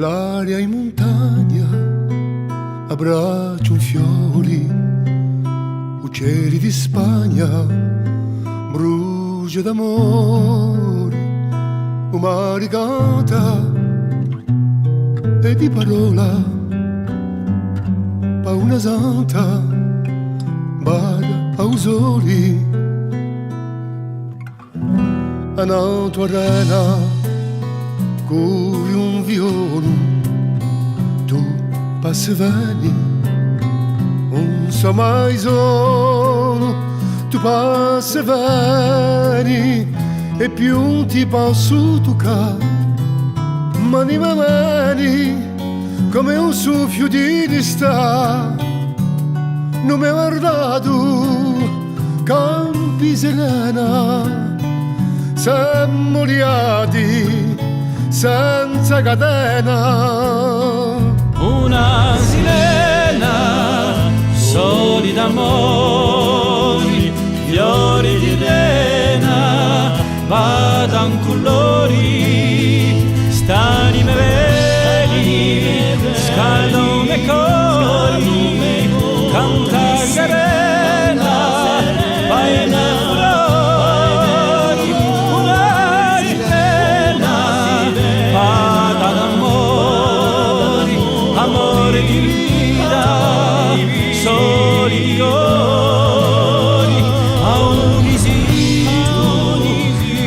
L'aria in montagna abbraccia un fiori, uccelli di Spagna, brucia d'amore, un mare canta e di parola, pa una santa, bada a usoli, a una tua arena, curi un violo, tu passi e veni, non so mai solo, tu passi e veni, e più non ti posso toccare, mani a mani, come un soffio di distà, non mi hai guardato, campi serena, siamo liati, senza catena. Una sirena, soli d'amori, fiori di rena, vadan colori, stani me vedi, scaldano me cori, canta serena, vai me amore di vita, soli di cori, a un visito,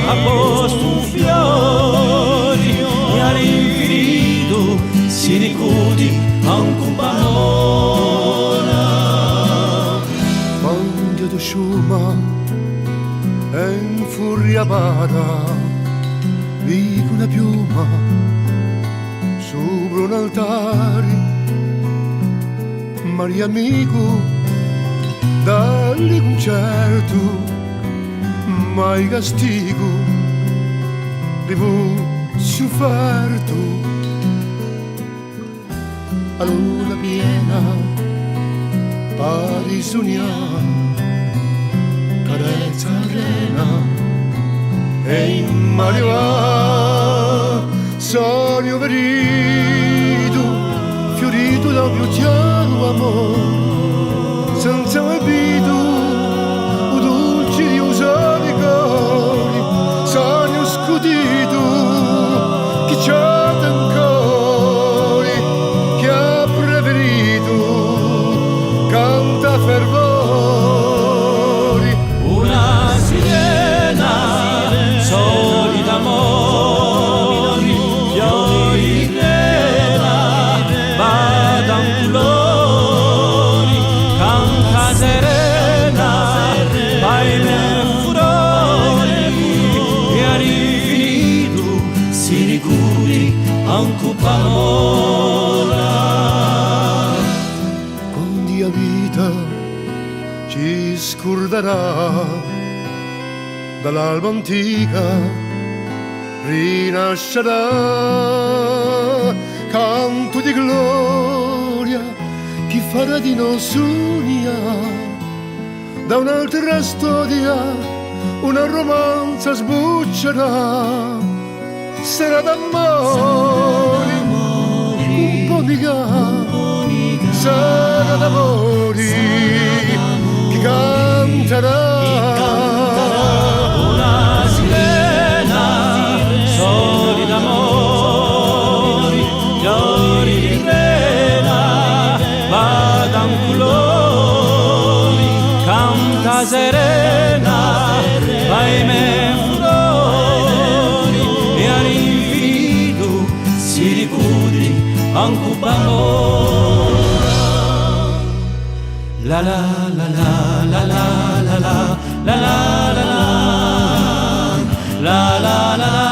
a posto un fiori, e all'infinito si ricudi a un compamona. Mangia di sciuma e in furia para, vico una piuma sopra un altare, Maria amico, dal concerto, mai castigo, devo sofferto, a luna piena, pari sognare, carezza arena, e in mare va, sogno verito, fiorito da un più chiaro amore, senza un abito, un dolce di usare cori, sogno scudito, chi c'ha ancora, chi ha preferito, canta fervori. Una sirena, soli d'amori, fiori di rena, vadan colori, canta serena, vai nel furore, e all'infinito si ricuri a un cupamona. Quando la vita ci scorderà dall'alba antica, rinascerà canto di gloria, chi farà di noi sogna da un'altra storia, una romanza sbuccerà, sarà d'amore, un po' di sarà d'amore, chi canterà. Una sirena, soli d'amori, fiori di rena, vadan colori, canta serena, vai me furori, e all'infinito si ricudi a un cupamona. La la la la la la la la la la la la la la